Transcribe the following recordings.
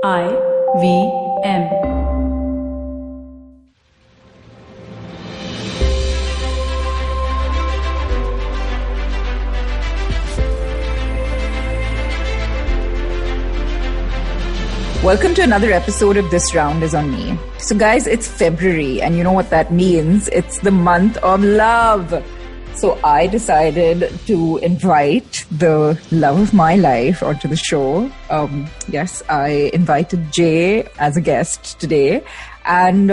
IVM. Welcome to another episode of This Round is on Me. So guys, it's February and you know what that means. It's the month of love. So I decided to invite the love of my life onto the show. Yes, I invited Jay as a guest today. And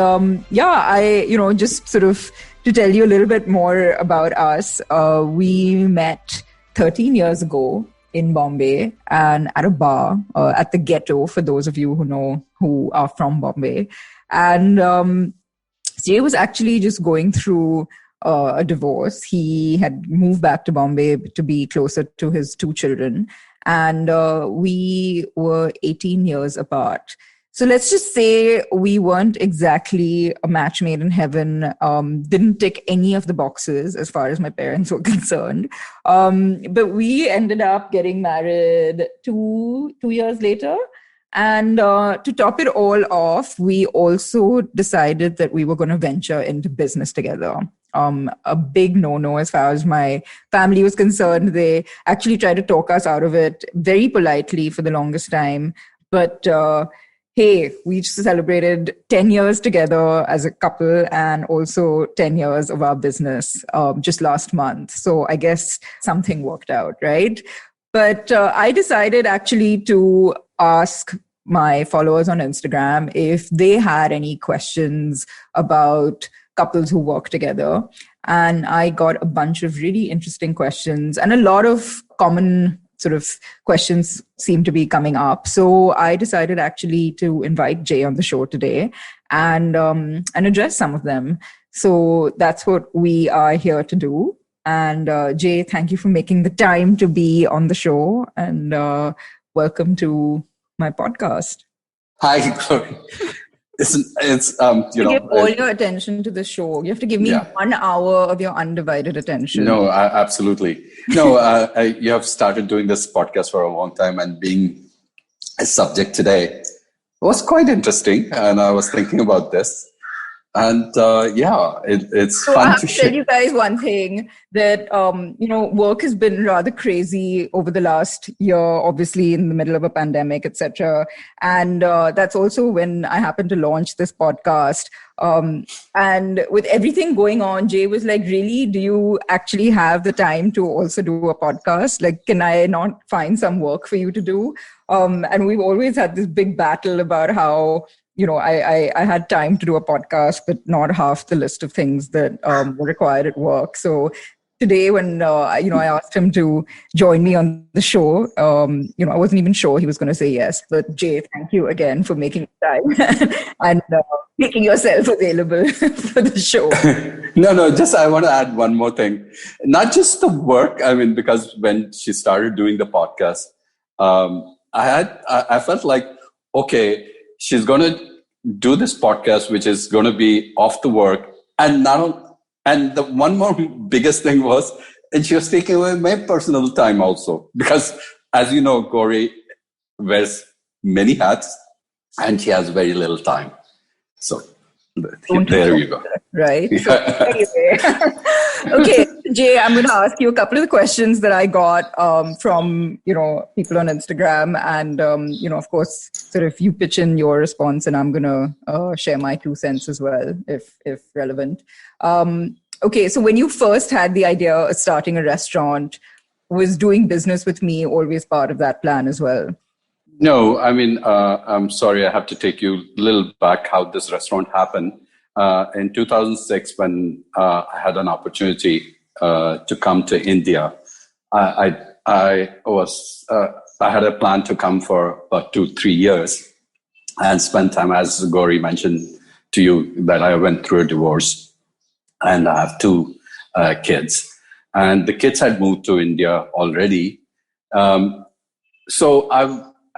just sort of to tell you a little bit more about us, we met 13 years ago in Bombay and at a bar at the Ghetto, for those of you who are from Bombay. And Jay was actually just going through a divorce. He had moved back to Bombay to be closer to his two children. And we were 18 years apart. So let's just say we weren't exactly a match made in heaven, didn't tick any of the boxes as far as my parents were concerned. But we ended up getting married two years later. And to top it all off, we also decided that we were going to venture into business together. A big no-no as far as my family was concerned. They actually tried to talk us out of it very politely for the longest time. But hey, we just celebrated 10 years together as a couple and also 10 years of our business just last month. So I guess something worked out, right? But I decided actually to ask my followers on Instagram if they had any questions about couples who work together. And I got a bunch of really interesting questions and a lot of common sort of questions seem to be coming up. So I decided actually to invite Jay on the show today and address some of them. So that's what we are here to do. And Jay, thank you for making the time to be on the show and welcome to my podcast. Hi, Gauri. Give all your attention to the show. You have to give me 1 hour of your undivided attention. No, absolutely. No, you have started doing this podcast for a long time, and being a subject today was quite interesting. And I was thinking about this. And it's so fun I have to to tell you guys one thing that, work has been rather crazy over the last year, obviously in the middle of a pandemic, etc. And that's also when I happened to launch this podcast. And with everything going on, Jay was like, really, do you actually have the time to also do a podcast? Like, can I not find some work for you to do? And we've always had this big battle about how I had time to do a podcast, but not half the list of things that were required at work. So today when, I asked him to join me on the show, I wasn't even sure he was going to say yes. But Jay, thank you again for making time and making yourself available for the show. No, just I want to add one more thing. Not just the work. I mean, because when she started doing the podcast, I felt like, okay, she's going to do this podcast, which is going to be off the work. And the one more biggest thing was, and she was taking away my personal time also. Because as you know, Gauri wears many hats and she has very little time. So there you go. Right. So, anyway. Okay, Jay, I'm going to ask you a couple of the questions that I got from, people on Instagram. And, of course, sort of you pitch in your response and I'm going to share my 2 cents as well, if relevant. Okay, so when you first had the idea of starting a restaurant, was doing business with me always part of that plan as well? No, I mean, I'm sorry, I have to take you a little back how this restaurant happened. In 2006, when I had an opportunity to come to India, I had a plan to come for about 2-3 years and spend time, as Gauri mentioned to you, that I went through a divorce and I have 2 kids. And the kids had moved to India already. So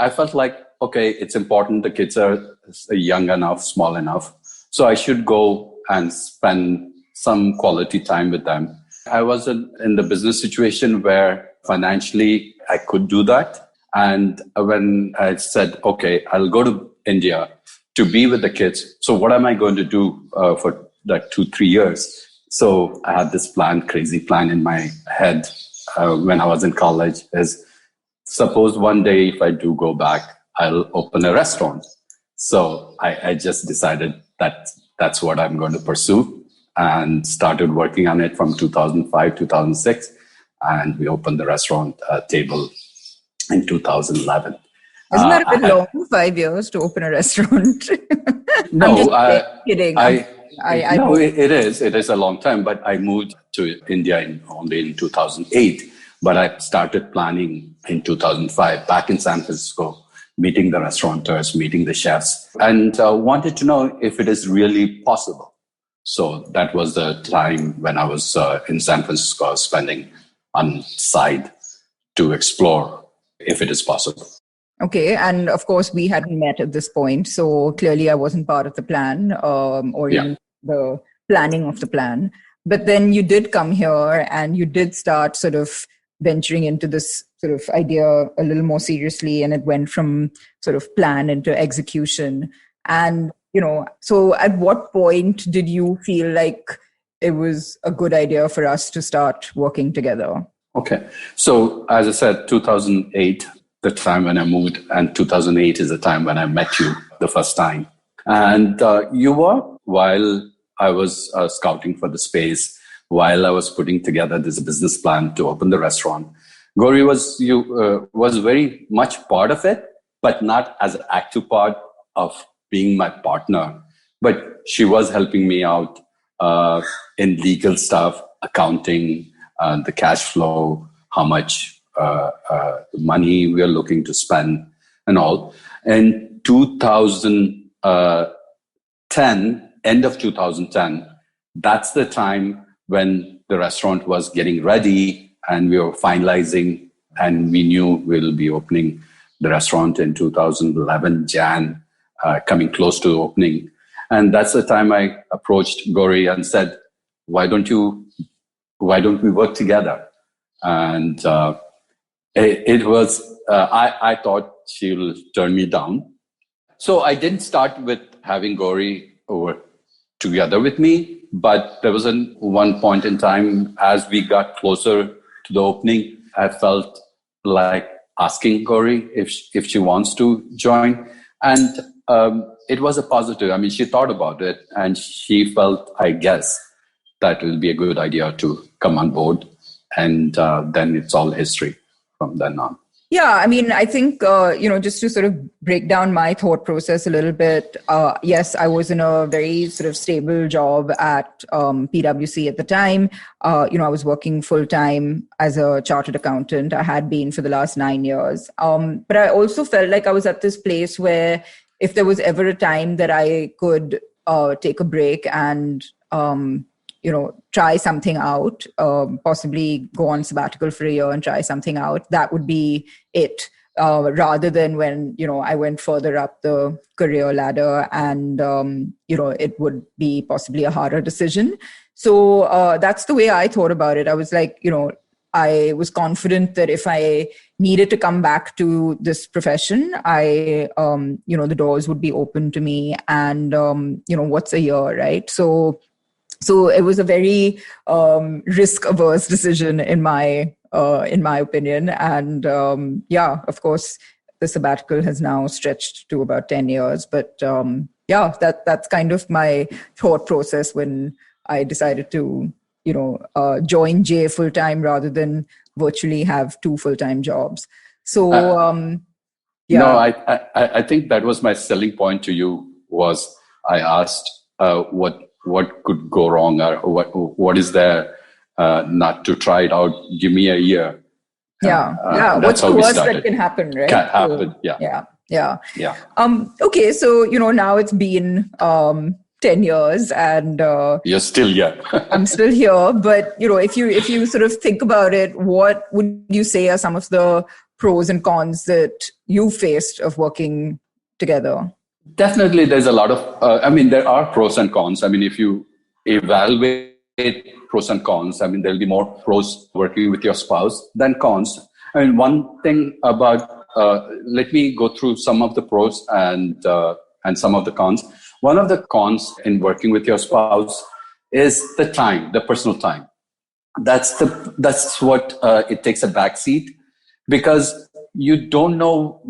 I felt like, okay, it's important. The kids are young enough, small enough. So I should go and spend some quality time with them. I was in the business situation where financially I could do that. And when I said, okay, I'll go to India to be with the kids. So what am I going to do for like 2-3 years? So I had this plan, crazy plan in my head when I was in college is suppose one day if I do go back, I'll open a restaurant. So I just decided that that's what I'm going to pursue and started working on it from 2005, 2006. And we opened the restaurant table in 2011. Isn't that a bit long, 5 years to open a restaurant? No, I'm just kidding. No, it is. It is a long time, but I moved to India only in 2008. But I started planning in 2005 back in San Francisco, meeting the restaurateurs, meeting the chefs, and wanted to know if it is really possible. So that was the time when I was in San Francisco, spending on site to explore if it is possible. Okay. And of course, we hadn't met at this point. So clearly I wasn't part of the plan or even the planning of the plan. But then you did come here and you did start sort of venturing into this sort of idea a little more seriously. And it went from sort of plan into execution. And, so at what point did you feel like it was a good idea for us to start working together? Okay. So as I said, 2008, the time when I moved, and 2008 is the time when I met you the first time. And you were, while I was scouting for the space, while I was putting together this business plan to open the restaurant, Gauri was very much part of it, but not as an active part of being my partner. But she was helping me out in legal stuff, accounting, the cash flow, how much money we are looking to spend and all. In 2010, end of 2010, that's the time when the restaurant was getting ready and we were finalizing, and we knew we'll be opening the restaurant in 2011, Jan, coming close to opening. And that's the time I approached Gauri and said, why don't we work together? And it was, I thought she will turn me down. So I didn't start with having Gauri over together with me, but there was one point in time as we got closer to the opening, I felt like asking Gauri if she wants to join. And it was a positive. I mean, she thought about it and she felt, I guess, that it will be a good idea to come on board. And then it's all history from then on. Yeah, I mean, I think, just to sort of break down my thought process a little bit, yes, I was in a very sort of stable job at PwC at the time. I was working full-time as a chartered accountant. I had been for the last 9 years. But I also felt like I was at this place where if there was ever a time that I could take a break and try something out, possibly go on sabbatical for a year and try something out, that would be it, rather than when, I went further up the career ladder and, it would be possibly a harder decision. So that's the way I thought about it. I was like, I was confident that if I needed to come back to this profession, the doors would be open to me. And, what's a year, right? So it was a very risk-averse decision in my opinion. And of course, the sabbatical has now stretched to about 10 years. But that's kind of my thought process when I decided to, join Jay full-time rather than virtually have 2 full-time jobs. So, No, I think that was my selling point to you was I asked what could go wrong or what is there not to try it out. Give me a year. What's the worst that can happen, right? Can happen. Yeah. Okay. So, now it's been 10 years and you're still here. I'm still here. But, if you sort of think about it, what would you say are some of the pros and cons that you faced of working together? Definitely, there's a lot of, there are pros and cons. I mean, if you evaluate pros and cons, there'll be more pros working with your spouse than cons. One thing about let me go through some of the pros and some of the cons. One of the cons in working with your spouse is the time, the personal time. That's what it takes a backseat, because you don't know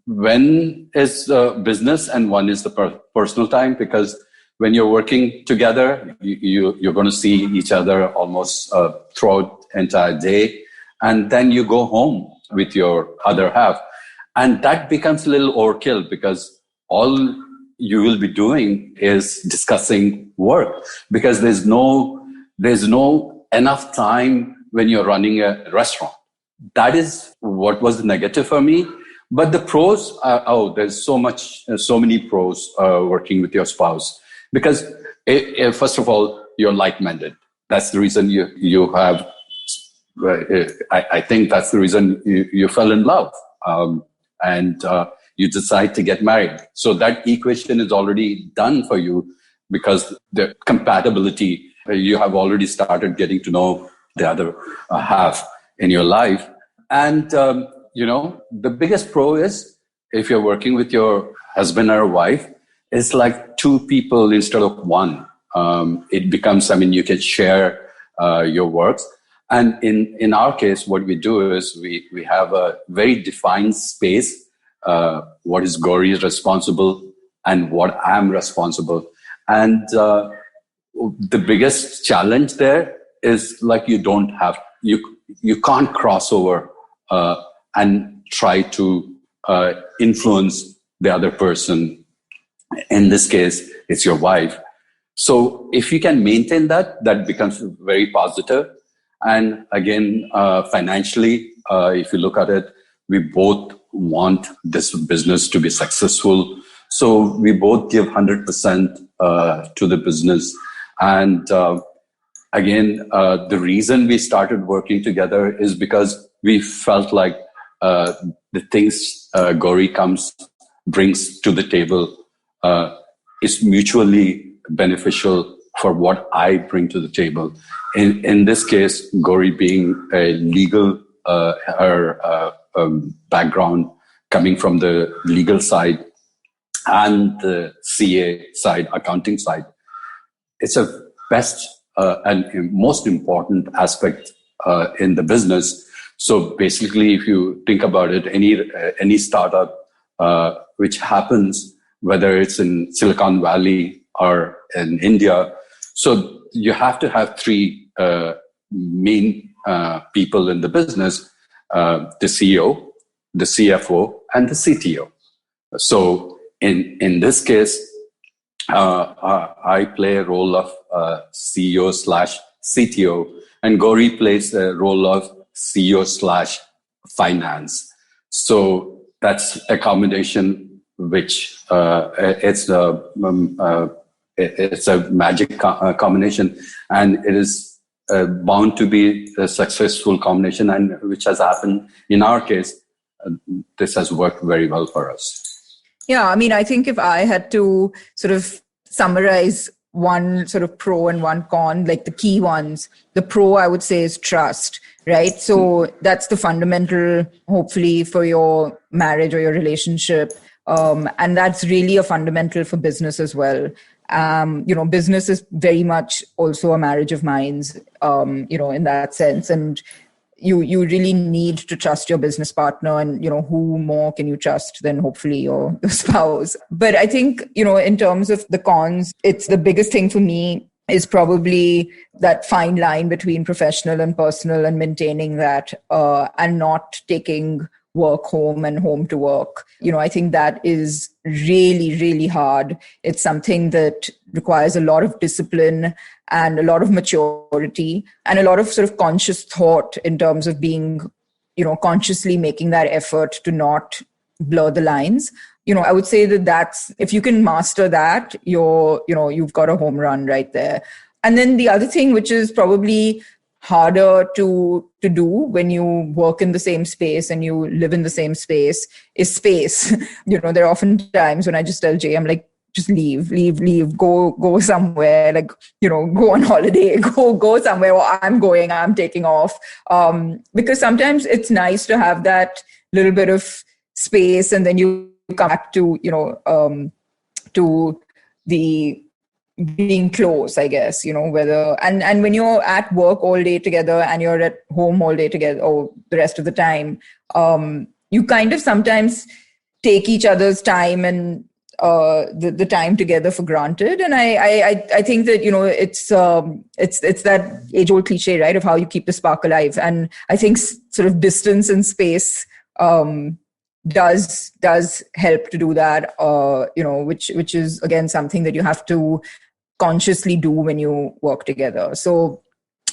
when is business and when is the personal time, because when you're working together, you're going to see each other almost throughout the entire day, and then you go home with your other half, and that becomes a little overkill, because all you will be doing is discussing work, because there's no enough time when you're running a restaurant. That is what was the negative for me. But the pros are, there's so many pros working with your spouse, because first of all, you're like-minded. That's the reason you have, I think that's the reason you fell in love, and you decide to get married. So that equation is already done for you, because the compatibility, you have already started getting to know the other half in your life. And, the biggest pro is, if you're working with your husband or wife, it's like two people instead of one. It becomes, you can share your works. And in our case, what we do is we have a very defined space, what is Gauri is responsible and what I'm responsible. And the biggest challenge there is like you can't cross over and try to influence the other person. In this case, it's your wife. So if you can maintain that becomes very positive. And again, financially, if you look at it, we both want this business to be successful. So we both give 100% to the business. And again, the reason we started working together is because we felt like the things Gauri brings to the table is mutually beneficial for what I bring to the table. In this case, Gauri being a legal, her background coming from the legal side and the CA side, accounting side, it's a best and most important aspect in the business. So basically, if you think about it, any startup which happens, whether it's in Silicon Valley or in India, so you have to have three main people in the business: the CEO, the CFO, and the CTO. So in this case, I play a role of CEO/CTO, and Gauri plays a role of CEO/finance. So that's a combination which it's a magic combination, and it is bound to be a successful combination, and which has happened in our case. This has worked very well for us. Yeah, I think if I had to sort of summarize one sort of pro and one con, like the key ones, the pro I would say is trust, right? So that's the fundamental, hopefully, for your marriage or your relationship. And that's really a fundamental for business as well. Business is very much also a marriage of minds, in that sense. And you really need to trust your business partner, and, who more can you trust than hopefully your spouse. But I think, in terms of the cons, it's the biggest thing for me is probably that fine line between professional and personal, and maintaining that, and not taking work home and home to work. I think that is really, really hard. It's something that requires a lot of discipline and a lot of maturity and a lot of sort of conscious thought in terms of being, consciously making that effort to not blur the lines. I would say that's, if you can master that, you've got a home run right there. And then the other thing, which is probably harder to do when you work in the same space and you live in the same space, is space. There are often times when I just tell Jay, I'm like, just leave, go somewhere, like, go on holiday, go somewhere, or I'm taking off. Because sometimes it's nice to have that little bit of space, and then you come back to, to the being close, I guess, whether, and when you're at work all day together and you're at home all day together or the rest of the time, you kind of sometimes take each other's time and the time together for granted. And I think that, it's that age old cliche, right, of how you keep the spark alive. And I think sort of distance and space does help to do that, which is again something that you have to consciously do when you work together. So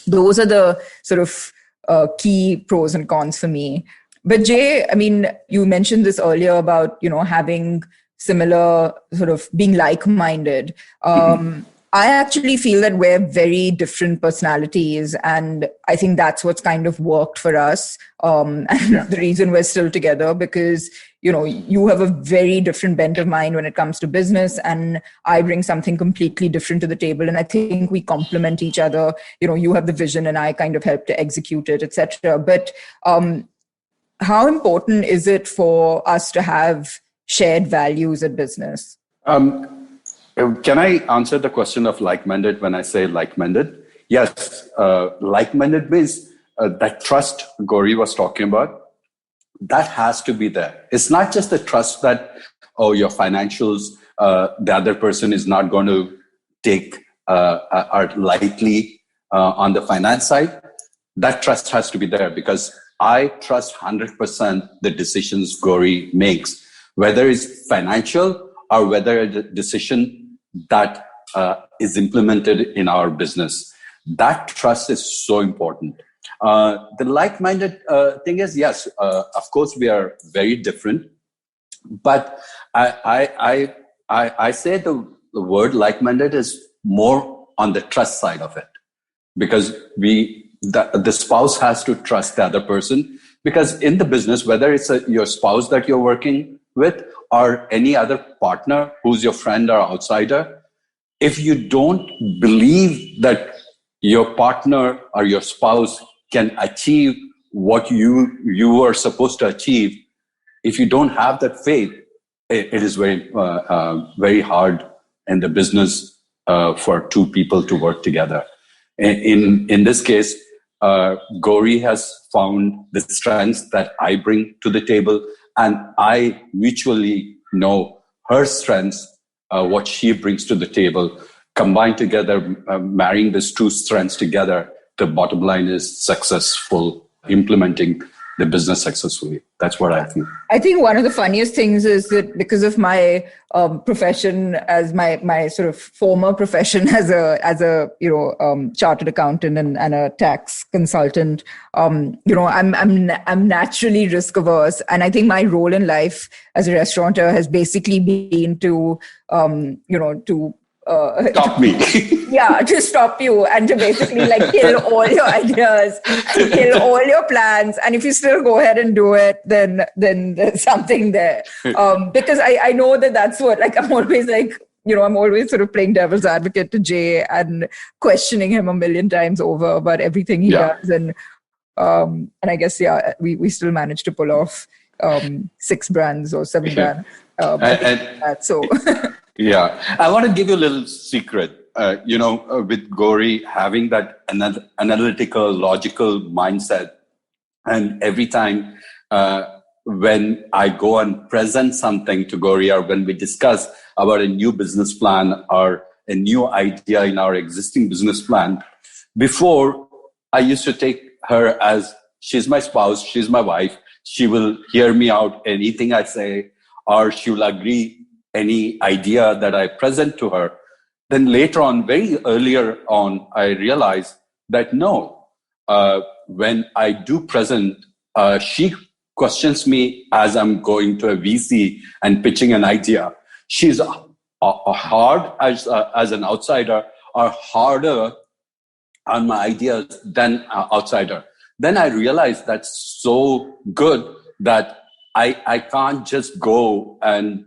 those are the sort of key pros and cons for me. But Jay, I mean, you mentioned this earlier about, having similar, sort of being like-minded. I actually feel that we're very different personalities, and I think that's what's kind of worked for us. And the reason we're still together, because, you have a very different bent of mind when it comes to business, and I bring something completely different to the table. And I think we complement each other. You have the vision and I kind of help to execute it, etc. But how important is it for us to have shared values at business? Can I answer the question of like-minded when I say like-minded? Yes, like-minded means that trust Gauri was talking about, that has to be there. It's not just the trust that, your financials, the other person is not going to take lightly on the finance side. That trust has to be there, because I trust 100% the decisions Gauri makes, whether it's financial or whether a decision that is implemented in our business. That trust is so important. The like-minded thing is, yes, of course, we are very different, but I say the word like-minded is more on the trust side of it, because the spouse has to trust the other person, because in the business, whether it's your spouse that you're working with or any other partner who's your friend or outsider, if you don't believe that your partner or your spouse can achieve what you are supposed to achieve, if you don't have that faith, it is very, very hard in the business for two people to work together. In this case, Gauri has found the strengths that I bring to the table, and I mutually know her strengths, what she brings to the table. Combined together, marrying these two strengths together, the bottom line is successful, implementing the business successfully. That's what I think. I think one of the funniest things is that because of my profession, as my sort of former profession as a chartered accountant and a tax consultant, I'm naturally risk averse, and I think my role in life as a restaurateur has basically been to Stop me. Yeah, to stop you and to basically kill all your ideas and kill all your plans. And if you still go ahead and do it, then there's something there. Because I know that's what, I'm always I'm always sort of playing devil's advocate to Jay and questioning him a million times over about everything he does. And I guess, we still managed to pull off 6 brands or 7 brands. Yeah, I want to give you a little secret. With Gauri having that analytical, logical mindset, and every time when I go and present something to Gauri, or when we discuss about a new business plan or a new idea in our existing business plan, before I used to take her as she's my spouse, she's my wife, she will hear me out anything I say, or she will agree any idea that I present to her. Then later on, very earlier on, I realized that no, when I do present, she questions me as I'm going to a VC and pitching an idea. She's hard as an outsider, or harder on my ideas than outsider. Then I realized that's so good that I can't just go and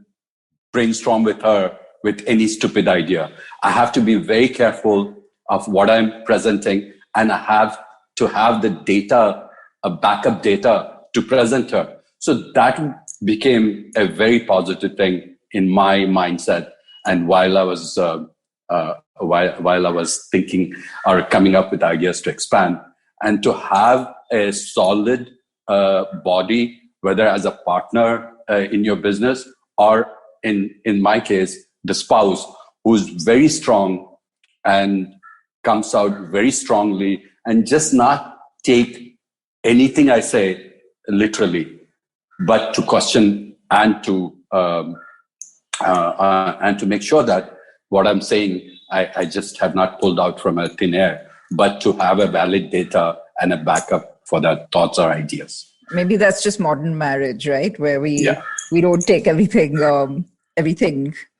brainstorm with her with any stupid idea. I have to be very careful of what I'm presenting, and I have to have the data, a backup data to present her. So that became a very positive thing in my mindset. And while I was while I was thinking or coming up with ideas to expand, and to have a solid body, whether as a partner in your business or in my case, the spouse, who's very strong and comes out very strongly and just not take anything I say literally, but to question and to make sure that what I'm saying, I just have not pulled out from a thin air, but to have a valid data and a backup for that thoughts or ideas. Maybe that's just modern marriage, right? Where we don't take everything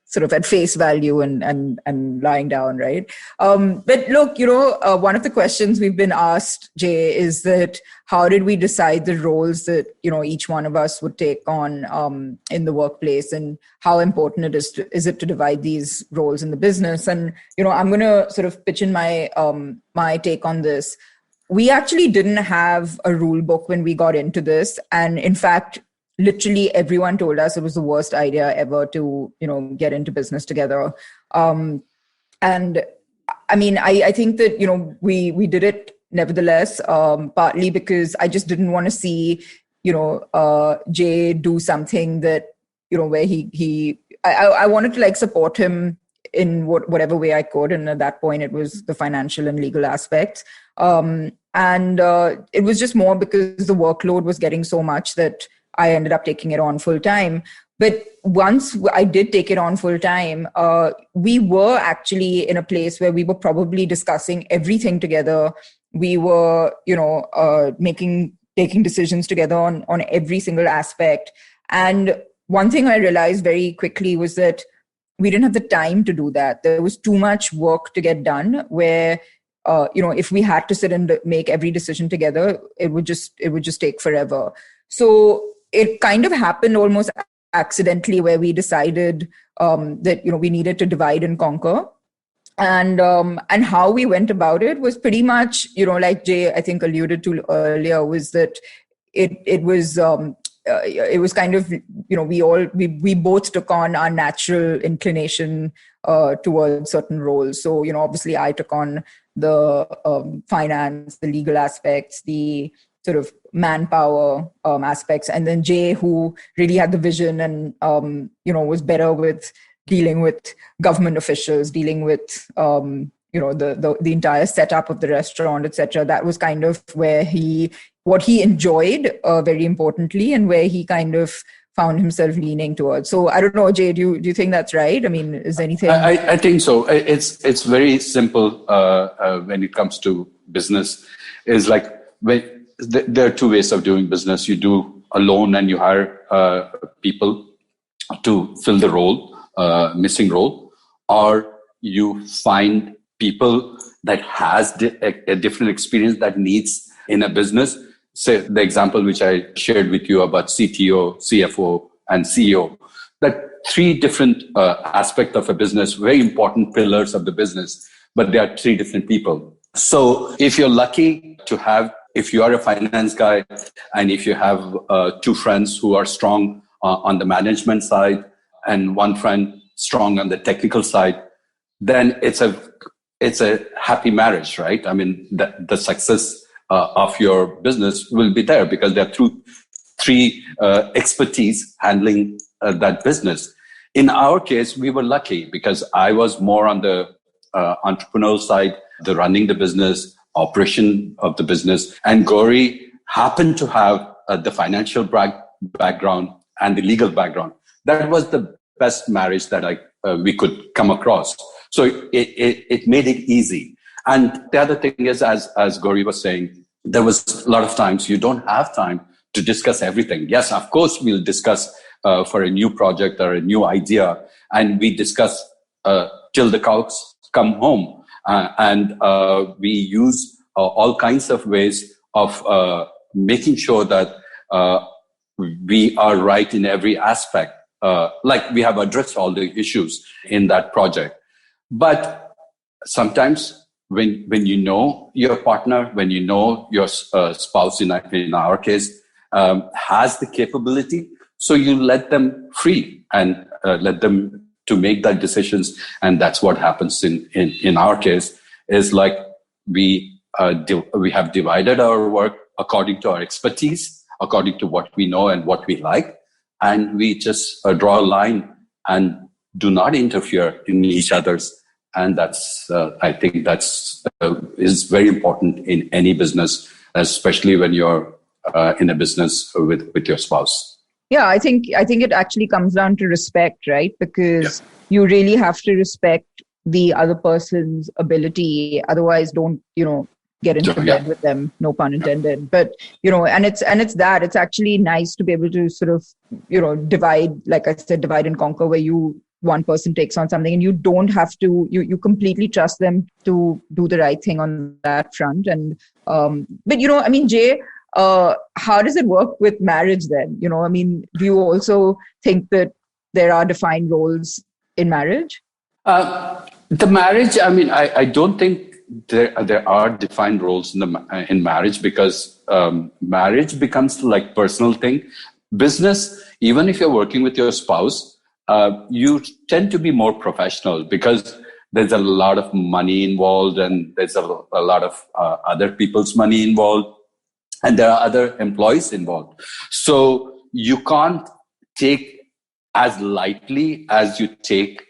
sort of at face value and lying down, right? But look, one of the questions we've been asked, Jay, is that how did we decide the roles that each one of us would take on in the workplace, and how important is it to divide these roles in the business? And I'm going to sort of pitch in my my take on this. We actually didn't have a rule book when we got into this, and in fact, literally everyone told us it was the worst idea ever to get into business together. And I mean, I think that we did it nevertheless, partly because I just didn't want to see Jay do something that where I wanted to like support him in whatever way I could, and at that point it was the financial and legal aspects. And it was just more because the workload was getting so much that I ended up taking it on full time. But once I did take it on full time, we were actually in a place where we were probably discussing everything together. We were, taking decisions together on every single aspect. And one thing I realized very quickly was that we didn't have the time to do that. There was too much work to get done where, if we had to sit and make every decision together, it would just take forever. So it kind of happened almost accidentally, where we decided that we needed to divide and conquer, and how we went about it was pretty much like Jay I think alluded to earlier, was that it was kind of we both took on our natural inclination towards certain roles. So obviously I took on the finance, the legal aspects, the sort of manpower aspects, and then Jay, who really had the vision and was better with dealing with government officials, dealing with the entire setup of the restaurant, etc. That was kind of where what he enjoyed very importantly, and where he kind of found himself leaning towards. So I don't know, Jay, do you think that's right? I mean, is anything? I think so. It's very simple when it comes to business. Is like there are two ways of doing business. You do alone and you hire people to fill the role, missing role, or you find people that has a different experience that needs in a business. Say the example which I shared with you about CTO, CFO, and CEO, that three different aspects of a business, very important pillars of the business, but they are three different people. So if you're lucky to have, if you are a finance guy, and if you have two friends who are strong on the management side and one friend strong on the technical side, then it's a happy marriage, right? I mean, the success of your business will be there because there are three expertise handling that business. In our case, we were lucky because I was more on the entrepreneurial side, the running the business, operation of the business, and Gauri happened to have the financial background and the legal background. That was the best marriage that we could come across. So it made it easy. And the other thing is, as Gauri was saying, there was a lot of times you don't have time to discuss everything. Yes, of course, we'll discuss for a new project or a new idea, and we discuss till the cows come home. And we use all kinds of ways of making sure that we are right in every aspect. Like we have addressed all the issues in that project. But sometimes when you know your partner, when you know your spouse, in our case, has the capability, So you let them free and let them to make that decisions. And that's what happens in our case is like we have divided our work according to our expertise, according to what we know and what we like. And we just draw a line and do not interfere in each other's. And that's, I think that's is very important in any business, especially when you're in a business with your spouse. Yeah, I think it actually comes down to respect, right? Because you really have to respect the other person's ability. Otherwise, don't, get into bed with them, no pun intended. But, and it's it's actually nice to be able to sort of, divide, like I said, divide and conquer, where one person takes on something and you don't have to, you completely trust them to do the right thing on that front. And, but, Jay, how does it work with marriage then? Do you also think that there are defined roles in marriage? The marriage, I don't think there are defined roles in marriage, because marriage becomes like personal thing. Business, even if you're working with your spouse, you tend to be more professional because there's a lot of money involved, and there's a lot of other people's money involved, and there are other employees involved. So you can't take as lightly as you take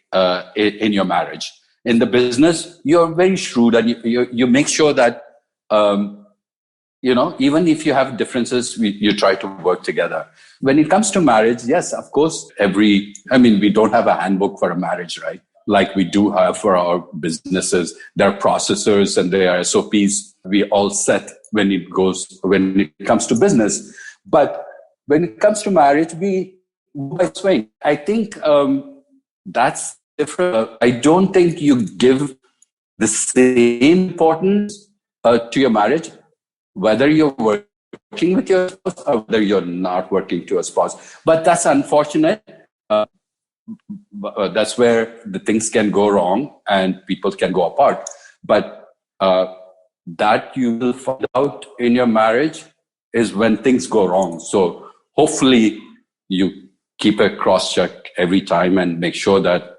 in your marriage. In the business, you're very shrewd, and you make sure that, even if you have differences, you try to work together. When it comes to marriage, yes, of course, we don't have a handbook for a marriage, right? Like we do have for our businesses. There are processors and there are SOPs we all set when it comes to business. But when it comes to marriage, we by swing. I think that's different. I don't think you give the same importance to your marriage, whether you're working with your spouse or whether you're not working to a spouse. But that's unfortunate. That's where the things can go wrong and people can go apart. But that you will find out in your marriage is when things go wrong. So hopefully you keep a cross check every time and make sure that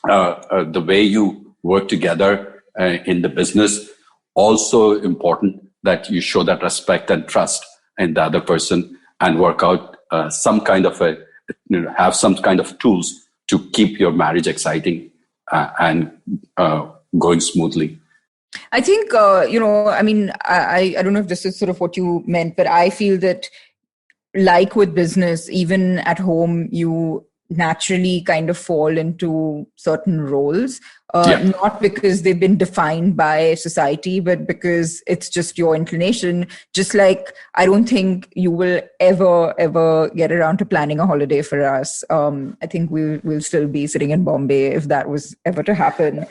the way you work together in the business, also important that you show that respect and trust in the other person and work out some kind of have some kind of tools to keep your marriage exciting and going smoothly. I think, I don't know if this is sort of what you meant, but I feel that like with business, even at home, you naturally kind of fall into certain roles, not because they've been defined by society, but because it's just your inclination. Just like I don't think you will ever get around to planning a holiday for us. I think we'll still be sitting in Bombay if that was ever to happen.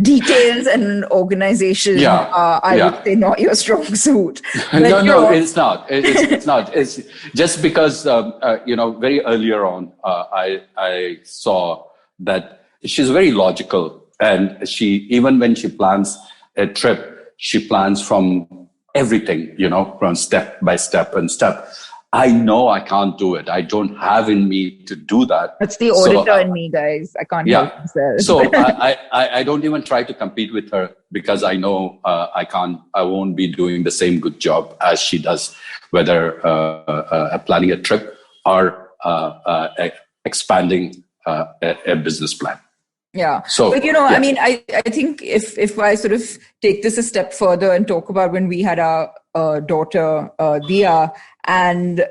Details and organization I would say not your strong suit. But, no, it's not. It's not. It's just because very earlier on, I saw that she's very logical, and she, even when she plans a trip, she plans from everything, from step by step and step. I know I can't do it. I don't have in me to do that. That's the auditor in me, guys. I can't help myself. So I don't even try to compete with her, because I know I won't be doing the same good job as she does, whether planning a trip or expanding a business plan. Yeah. So, but, I think if I sort of take this a step further and talk about when we had our daughter, Dia, and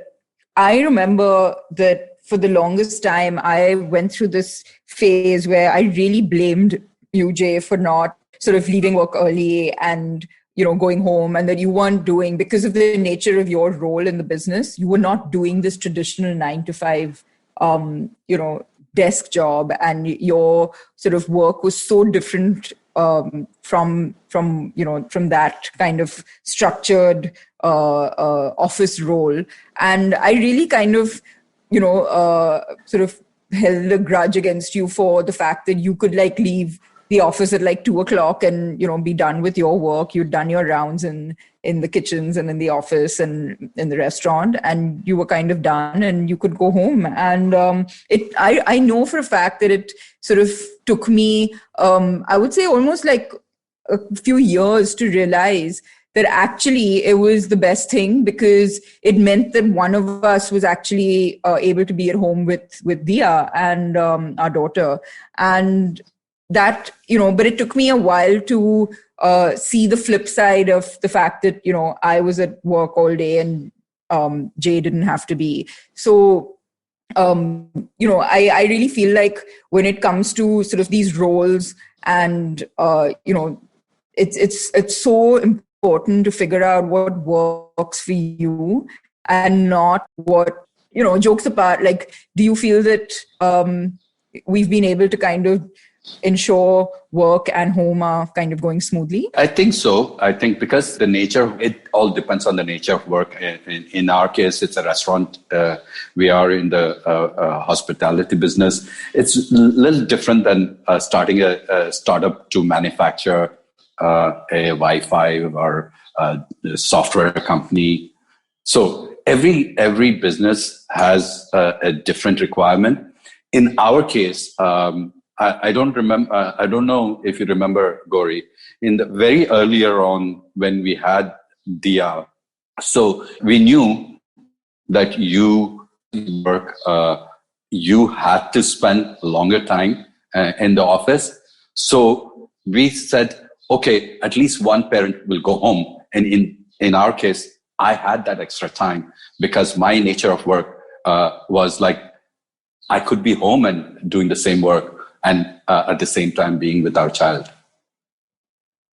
I remember that for the longest time, I went through this phase where I really blamed you, Jay, for not sort of leaving work early and, going home, and that you weren't doing, because of the nature of your role in the business, you were not doing this traditional 9 to 5, desk job, and your sort of work was so different from that kind of structured office role. And I really kind of sort of held a grudge against you for the fact that you could leave the office at like 2:00 and, be done with your work. You'd done your rounds in the kitchens and in the office and in the restaurant, and you were kind of done and you could go home. And I know for a fact that it sort of took me, I would say almost like a few years to realize that actually it was the best thing, because it meant that one of us was actually able to be at home with Dia and our daughter. And that, but it took me a while to see the flip side of the fact that, I was at work all day and Jay didn't have to be. So, I really feel like when it comes to sort of these roles and, it's so important to figure out what works for you and not what, jokes apart. Like, do you feel that we've been able to kind of ensure work and home are kind of going smoothly? I think so. I think because it all depends on the nature of work. In our case, it's a restaurant. We are in the hospitality business. It's a little different than starting a startup to manufacture a Wi-Fi or a software company. So every business has a different requirement. In our case, I don't remember. I don't know if you remember, Gauri, in the very earlier on when we had Dia. So we knew that you work. You had to spend longer time in the office. So we said, okay, at least one parent will go home. And in our case, I had that extra time because my nature of work was like I could be home and doing the same work. And at the same time being with our child.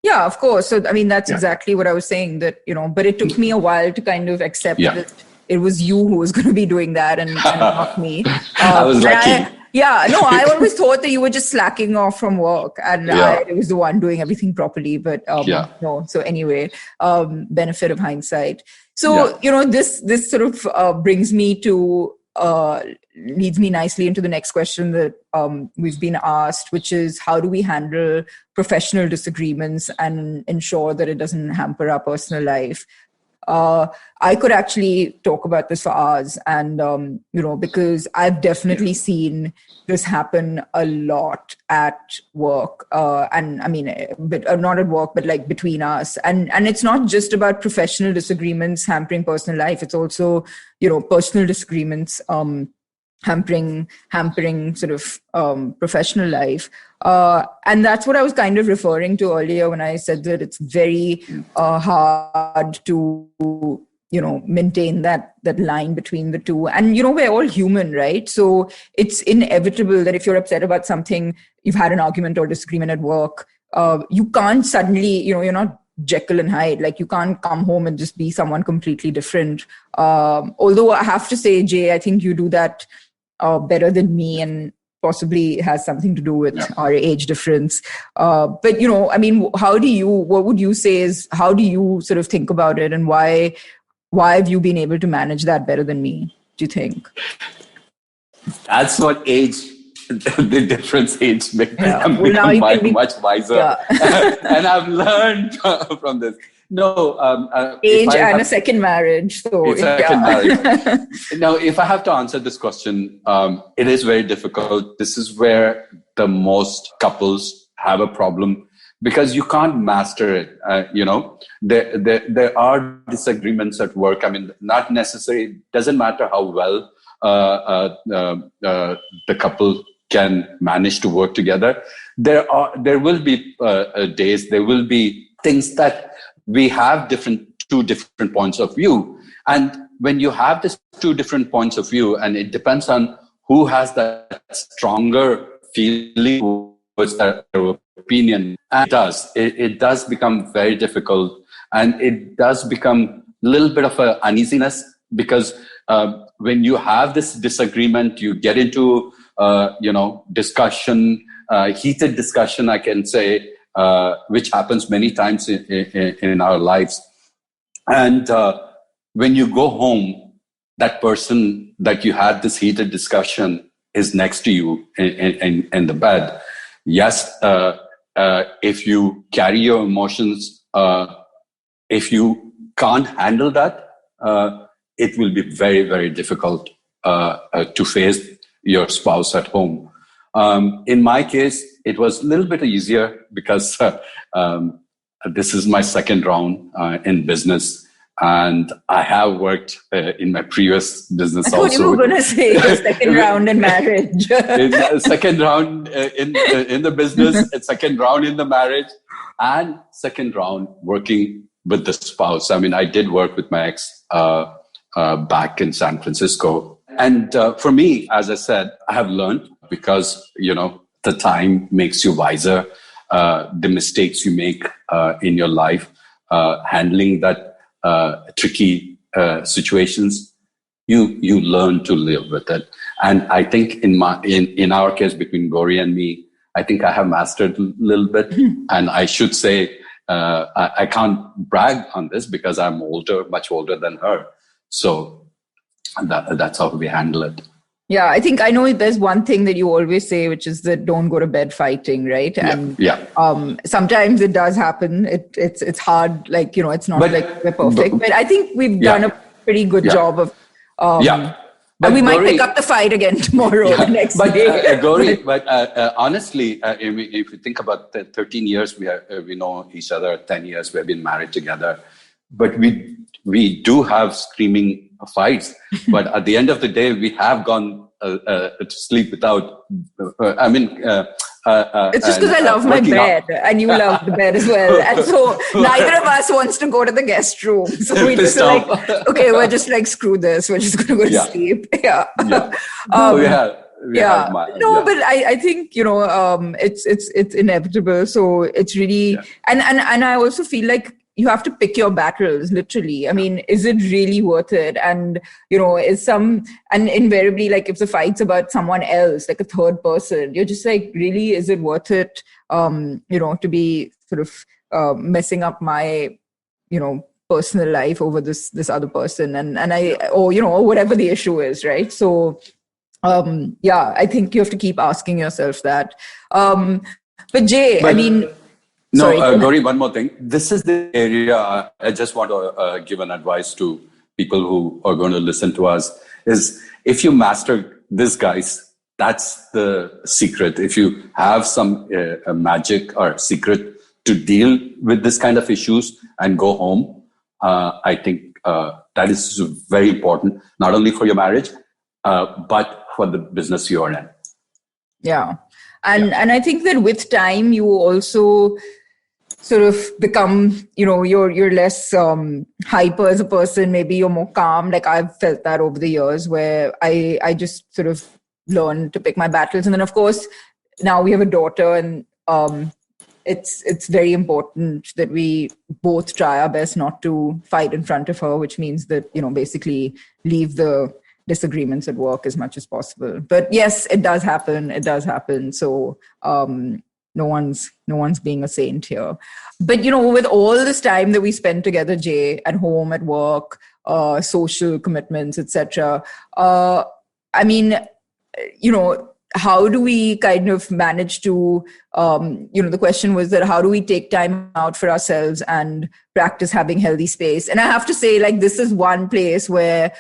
Yeah, of course. So, I mean, that's exactly what I was saying, that, but it took me a while to kind of accept that it was you who was going to be doing that and not me. I was lucky. I always thought that you were just slacking off from work and I was the one doing everything properly. But no. So anyway, benefit of hindsight. So, this sort of brings me to leads me nicely into the next question that we've been asked, which is how do we handle professional disagreements and ensure that it doesn't hamper our personal life? I could actually talk about this for hours, and because I've definitely seen this happen a lot at work, and I mean, not at work, but like between us, and it's not just about professional disagreements hampering personal life. It's also personal disagreements hampering sort of professional life. And that's what I was kind of referring to earlier when I said that it's very hard to, maintain that line between the two. And, we're all human, right? So it's inevitable that if you're upset about something, you've had an argument or disagreement at work, you can't suddenly, you're not Jekyll and Hyde. Like, you can't come home and just be someone completely different. Although I have to say, Jay, I think you do that better than me, and possibly has something to do with our age difference. But, I mean, what would you say is, how do you sort of think about it, and why have you been able to manage that better than me, do you think? That's what the difference age makes me much wiser. And I've learned from this. No, age and a second marriage. So marriage. Now, if I have to answer this question, it is very difficult. This is where the most couples have a problem, because you can't master it. There are disagreements at work. I mean, not necessarily. Doesn't matter how well the couple can manage to work together. There will be days. There will be things that we have two different points of view. And when you have these two different points of view, and it depends on who has that stronger feeling towards their opinion, and it does become very difficult. And it does become a little bit of an uneasiness, because when you have this disagreement, you get into, discussion, heated discussion, I can say, which happens many times in our lives. And when you go home, that person that you had this heated discussion is next to you in the bed. Yes, if you carry your emotions, if you can't handle that, it will be very, very difficult to face your spouse at home. In my case, it was a little bit easier because this is my second round in business. And I have worked in my previous business also. I thought you were going to say your second round in marriage. Second round in the business, second round in the marriage, and second round working with the spouse. I mean, I did work with my ex back in San Francisco. And for me, as I said, I have learned because, the time makes you wiser. The mistakes you make in your life, handling that tricky situations, you learn to live with it. And I think in our case, between Gauri and me, I think I have mastered a little bit. And I should say, I can't brag on this because I'm much older than her. So that's how we handle it. Yeah, I think I know there's one thing that you always say, which is that don't go to bed fighting, right? And sometimes it does happen. It's hard, it's not like we're perfect. But I think we've done a pretty good job of. But we might pick up the fight again tomorrow, the next day. Gauri, honestly, if you think about the 13 years we know each other, 10 years we have been married together, but we do have screaming fights. But at the end of the day, we have gone to sleep without. It's just because I love my bed, and you love the bed as well, and so neither of us wants to go to the guest room. So we just okay, we're just screw this. We're just going to go to sleep. Yeah. But I think it's inevitable. So it's really and I also feel like you have to pick your battles, literally. I mean, is it really worth it? And, and invariably, if the fight's about someone else, like a third person, you're just really, is it worth it, to be sort of messing up my, personal life over this other person or whatever the issue is, right? So, I think you have to keep asking yourself that. But Jay, Gauri, one more thing. This is the area I just want to give an advice to people who are going to listen to us is if you master this, guys, that's the secret. If you have some magic or secret to deal with this kind of issues and go home, I think that is very important, not only for your marriage, but for the business you are in. Yeah. And I think that with time, you also sort of become, you're less hyper as a person. Maybe you're more calm. I've felt that over the years where I just sort of learned to pick my battles. And then, of course, now we have a daughter, and it's very important that we both try our best not to fight in front of her, which means that, basically leave the disagreements at work as much as possible. But yes, it does happen. So, no one's being a saint here. But, with all this time that we spend together, Jay, at home, at work, social commitments, etc. How do we kind of manage to, the question was that how do we take time out for ourselves and practice having healthy space? And I have to say, this is one place where,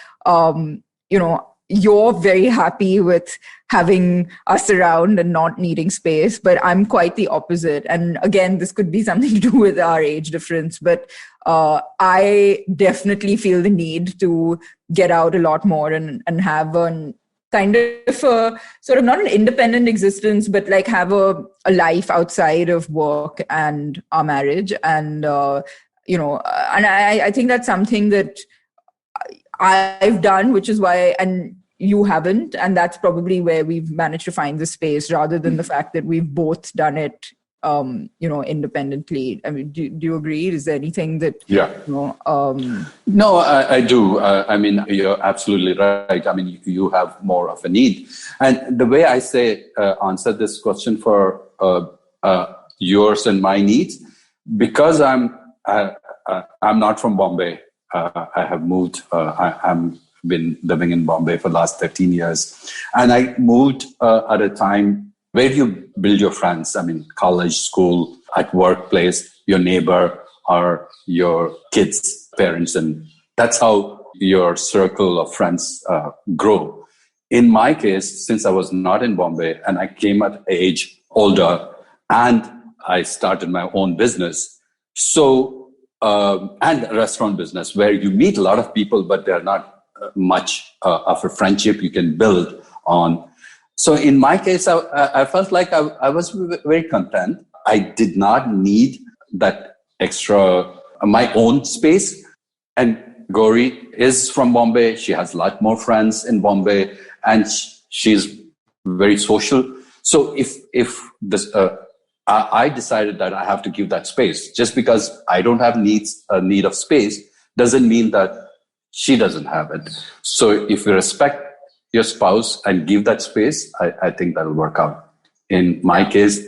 you're very happy with having us around and not needing space, but I'm quite the opposite. And again, this could be something to do with our age difference, but I definitely feel the need to get out a lot more and have a kind of a, sort of not an independent existence, but have a life outside of work and our marriage. And, and I think that's something that I've done, which is why, and you haven't, and that's probably where we've managed to find the space rather than the fact that we've both done it, independently. I mean, do you agree? Is there anything that, No, I do. You're absolutely right. I mean, you have more of a need. And the way I answer this question for yours and my needs, because I'm not from Bombay. I have moved. I'm been living in Bombay for the last 13 years, and I moved at a time where do you build your friends? I mean, college, school, at workplace, your neighbor, or your kids' parents. And that's how your circle of friends grow. In my case, since I was not in Bombay and I came at age older and I started my own business, and a restaurant business where you meet a lot of people, but they're not much of a friendship you can build on. So in my case, I felt like I was very content. I did not need that extra, my own space. And Gauri is from Bombay. She has a lot more friends in Bombay, and she's very social. So if this, I decided that I have to give that space. Just because I don't have a need of space doesn't mean that she doesn't have it. So if you respect your spouse and give that space, I think that'll work out. In my case,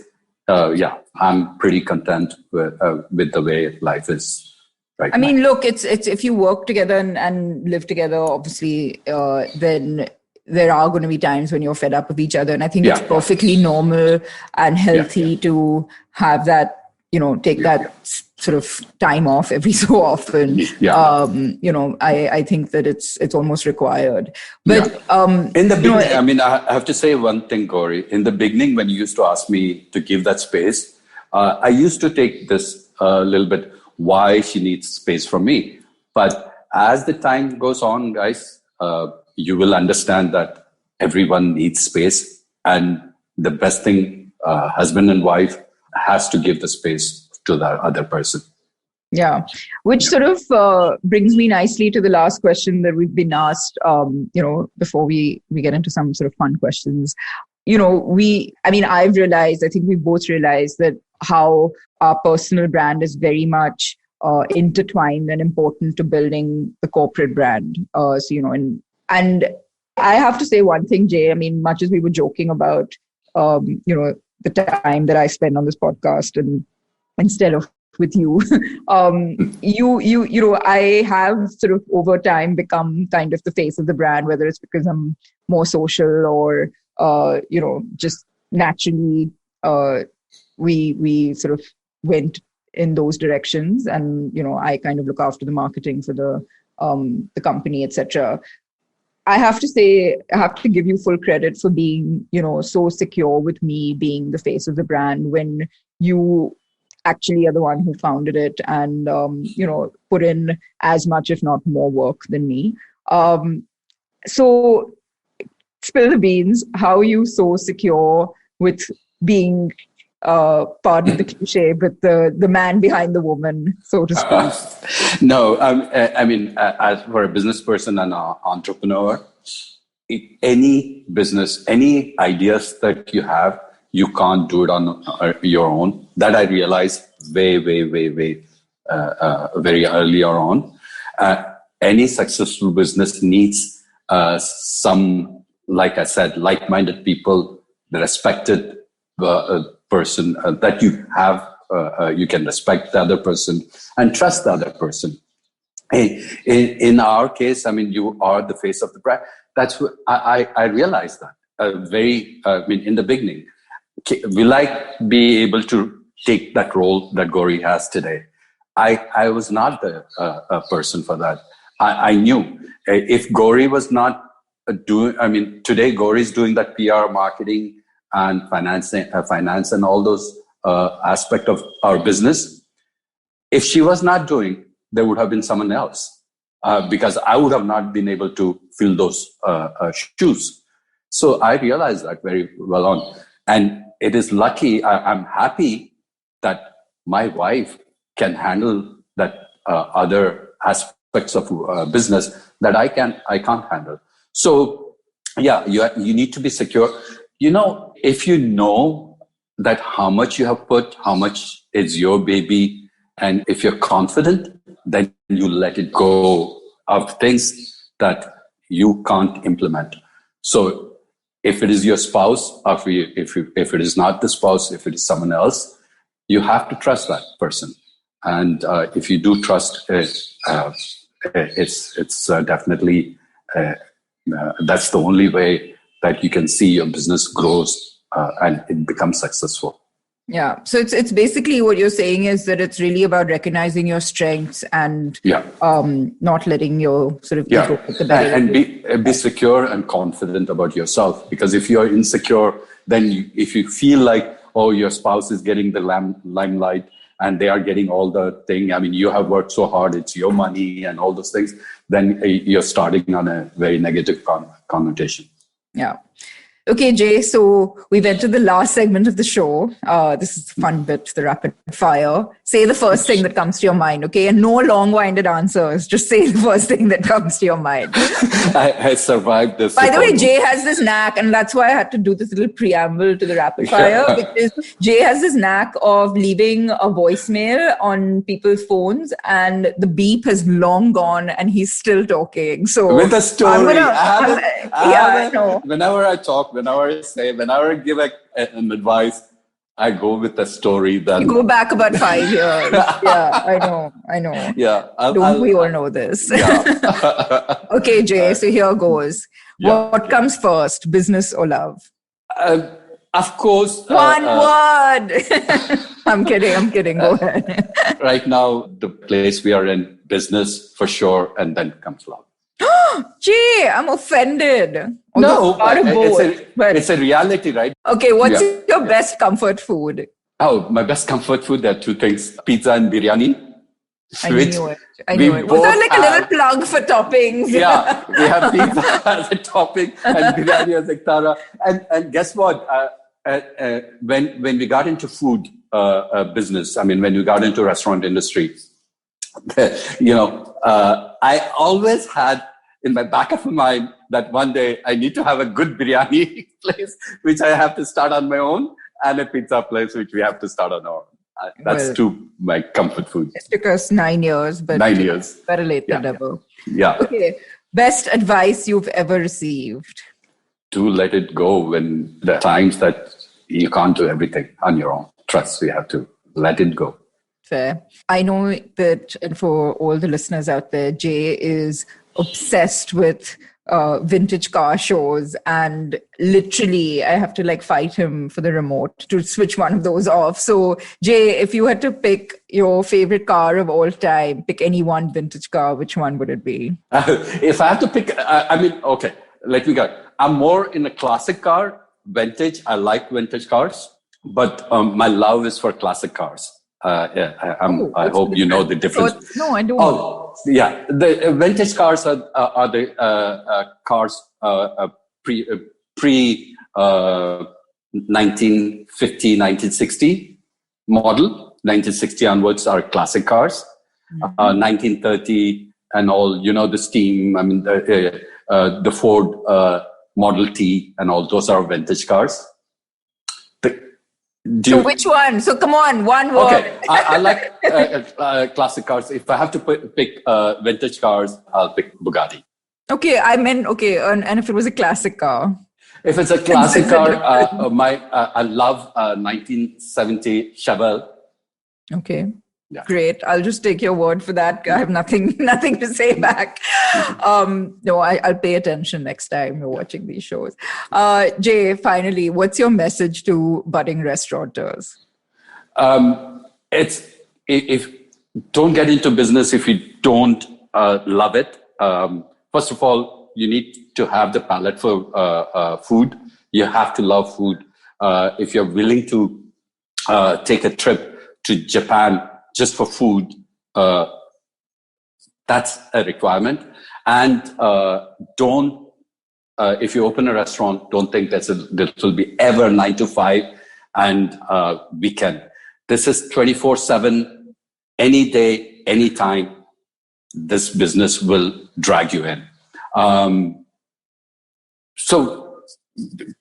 I'm pretty content with the way life is right now. I mean, look, it's if you work together and live together, obviously, then there are going to be times when you're fed up with each other. And I think it's perfectly normal and healthy to have that, take that sort of time off every so often. I think that it's almost required. But in the beginning, I mean, I have to say one thing, Gauri. In the beginning, when you used to ask me to give that space, I used to take this a little bit, why she needs space from me. But as the time goes on, guys, you will understand that everyone needs space, and the best thing, husband and wife has to give the space to the other person. Yeah, which sort of brings me nicely to the last question that we've been asked, before we get into some sort of fun questions. I've realized, I think we both realized that how our personal brand is very much intertwined and important to building the corporate brand. And I have to say one thing, Jay, I mean, much as we were joking about, the time that I spend on this podcast and instead of with you, I have sort of over time become kind of the face of the brand, whether it's because I'm more social or, just naturally, we sort of went in those directions. And, I kind of look after the marketing for the company, etc. I have to say, I have to give you full credit for being, so secure with me being the face of the brand when you actually are the one who founded it and, put in as much, if not more work than me. So spill the beans. How are you so secure with being, pardon the cliche, but the man behind the woman, so to speak? No, I mean, as for a business person and an entrepreneur, any business, any ideas that you have, you can't do it on your own. That I realized way, very earlier on. Any successful business needs some, like I said, like-minded people, the respected person that you have. You can respect the other person and trust the other person. In our case, I mean, you are the face of the brand. That's what I realized that in the beginning. Will I be able to take that role that Gauri has today? I was not the person for that. I knew if Gauri was not today Gauri is doing that PR, marketing, and finance and all those aspect of our business. If she was not doing, there would have been someone else because I would have not been able to fill those shoes. So I realized that very well on. And it is lucky, I'm happy that my wife can handle that other aspects of business that I can't handle. So yeah, you need to be secure. If you know that how much you have put, how much is your baby, and if you're confident, then you let it go of things that you can't implement. So if it is your spouse, or if it is not the spouse, if it is someone else, you have to trust that person. And if you do trust it, it's definitely that's the only way that you can see your business grows and it becomes successful. Yeah. So it's basically what you're saying is that it's really about recognizing your strengths and not letting your sort of ego get the better and be secure and confident about yourself. Because if you're insecure, then if you feel like, oh, your spouse is getting the limelight and they are getting all the thing, I mean, you have worked so hard, it's your money and all those things, then you're starting on a very negative connotation. Yeah. Okay, Jay, so we've entered the last segment of the show. This is the fun bit, the rapid fire. Say the first thing that comes to your mind, okay? And no long-winded answers. Just say the first thing that comes to your mind. I survived this. By the way, Jay has this knack, and that's why I had to do this little preamble to the rapid fire, because Jay has this knack of leaving a voicemail on people's phones, and the beep has long gone, and he's still talking. So with a story. I know. Whenever I talk, whenever I give an advice, I go with a story. Then you go back about 5 years. Yeah, I know. Yeah, we all know this? Yeah. Okay, Jay. So here goes. Yeah. What comes first, business or love? Of course. One word. I'm kidding. Go ahead. Right now, the place we are in, business for sure, and then comes love. Jay, I'm offended. It's a reality, right? Okay, what's your best comfort food? Oh, my best comfort food, there are two things, pizza and biryani. I knew it. Was that like a little plug for toppings? Yeah, we have pizza as a topping and biryani as a tara. And guess what? When we got into food business, I mean, when we got into restaurant industry, I always had in my back of my mind that one day I need to have a good biryani place, which I have to start on my own, and a pizza place, which we have to start on our own. That's my comfort food. It took us 9 years, but 9 years. Better late than never. Yeah. Okay. Best advice you've ever received? To let it go when there are times that you can't do everything on your own. Trust, you have to let it go. Fair. I know that, and for all the listeners out there, Jay is obsessed with vintage car shows, and literally I have to fight him for the remote to switch one of those off. So Jay, if you had to pick your favorite car of all time, pick any one vintage car, which one would it be? If I have to pick, okay, let me go. I'm more in a classic car, vintage. I like vintage cars, but my love is for classic cars. I hope you know the difference. No, I don't. Oh, yeah. The vintage cars are the cars pre 1950, 1960 model. 1960 onwards are classic cars. 1930 and all, the steam. I mean, the Ford Model T and all those are vintage cars. So which one? So come on, one word. Okay, I like classic cars. If I have to pick vintage cars, I'll pick Bugatti. Okay, and if it was a classic car? If it's a classic car, I love 1970 Chevelle. Okay. Yeah. Great. I'll just take your word for that. I have nothing to say back. No, I'll pay attention next time you're watching these shows. Jay, finally, what's your message to budding restaurateurs? It's if don't get into business if you don't love it. First of all, you need to have the palate for food. You have to love food. If you're willing to take a trip to Japan just for food, that's a requirement. And don't, if you open a restaurant, don't think this will be ever 9 to 5 and weekend. This is 24/7, any day, any time. This business will drag you in. So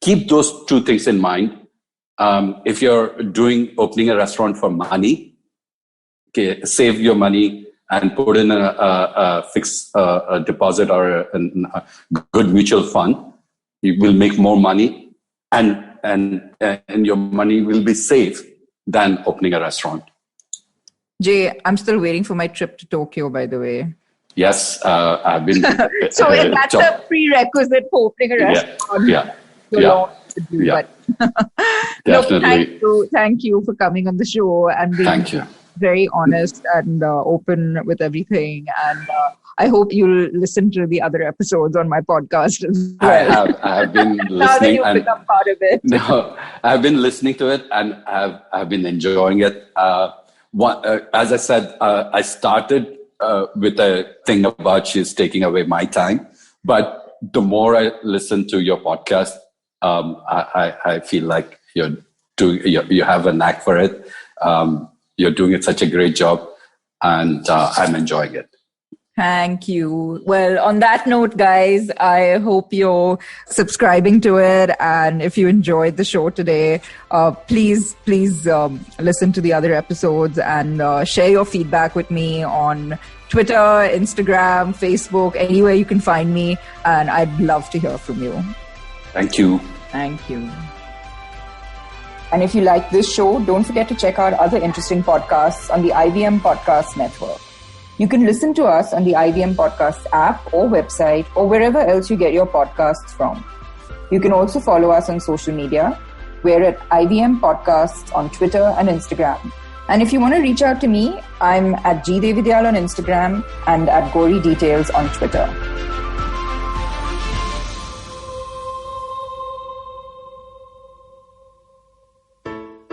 keep those two things in mind. If you're opening a restaurant for money, okay, save your money and put in a fixed deposit or a good mutual fund. You will make more money, and your money will be safe than opening a restaurant. Jay, I'm still waiting for my trip to Tokyo, by the way. Yes, I've been. So that's a prerequisite for opening a restaurant. Yeah. so long to do. Yeah. But Definitely. thank you for coming on the show and being very honest and open with everything. And I hope you'll listen to the other episodes on my podcast as well. I have been listening. Now that you've become part of it. No, I've been listening to it and I've been enjoying it. As I said, I started with a thing about she's taking away my time. But the more I listen to your podcast, I feel like you have a knack for it. You're doing it such a great job, and I'm enjoying it. Thank you. Well, on that note, guys, I hope you're subscribing to it. And if you enjoyed the show today, please listen to the other episodes and share your feedback with me on Twitter, Instagram, Facebook, anywhere you can find me. And I'd love to hear from you. Thank you. Thank you. And if you like this show, don't forget to check out other interesting podcasts on the IVM Podcast Network. You can listen to us on the IVM Podcasts app or website or wherever else you get your podcasts from. You can also follow us on social media. We're at IVM Podcasts on Twitter and Instagram. And if you want to reach out to me, I'm at gdevidyal on Instagram and at Gauri Details on Twitter.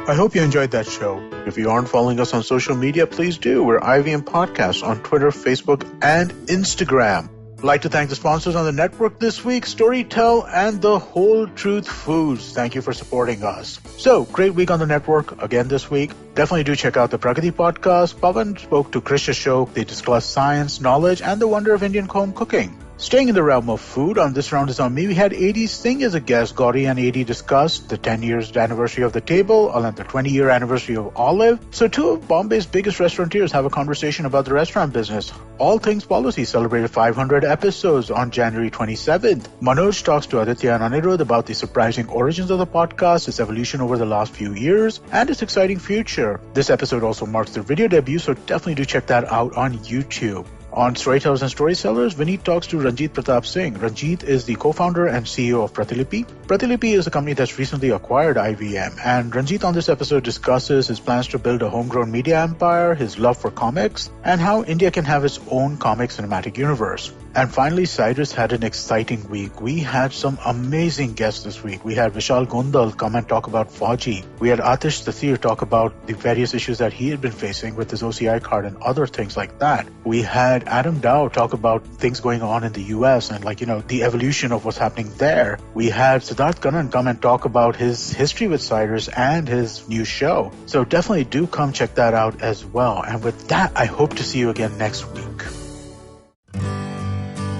I hope you enjoyed that show. If you aren't following us on social media, please do. We're IVM Podcasts on Twitter, Facebook, and Instagram. I'd like to thank the sponsors on the network this week, Storytel and The Whole Truth Foods. Thank you for supporting us. So, great week on the network again this week. Definitely do check out the Pragati podcast. Pawan spoke to Krish Ashok. They discussed science, knowledge, and the wonder of Indian home cooking. Staying in the realm of food, on This Round is on Me, we had A.D. Singh as a guest. Gauri and A.D. discussed the 10 years anniversary of The Table and the 20-year anniversary of Olive. So two of Bombay's biggest restaurateurs have a conversation about the restaurant business. All Things Policy celebrated 500 episodes on January 27th. Manoj talks to Aditya and Anirudh about the surprising origins of the podcast, its evolution over the last few years, and its exciting future. This episode also marks their video debut, so definitely do check that out on YouTube. On Storytellers and Storysellers, Vineet talks to Ranjit Pratap Singh. Ranjit is the co-founder and CEO of Pratilipi. Pratilipi is a company that's recently acquired IVM, and Ranjit on this episode discusses his plans to build a homegrown media empire, his love for comics, and how India can have its own comic cinematic universe. And finally, Cyrus had an exciting week. We had some amazing guests this week. We had Vishal Gondal come and talk about Fauji. We had Atish Tathir talk about the various issues that he had been facing with his OCI card and other things like that. We had Adam Dow talk about things going on in the US and the evolution of what's happening there. We had Siddharth Kannan come and talk about his history with Cyrus and his new show. So definitely do come check that out as well. And with that, I hope to see you again next week.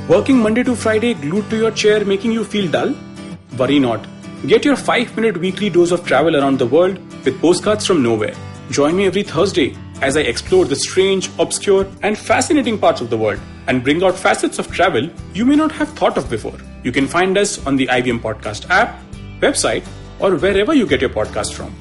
Working Monday to Friday glued to your chair making you feel dull? Worry not. Get your 5-minute weekly dose of travel around the world with Postcards from Nowhere. Join me every Thursday as I explore the strange, obscure, and fascinating parts of the world and bring out facets of travel you may not have thought of before. You can find us on the IVM Podcast app, website, or wherever you get your podcast from.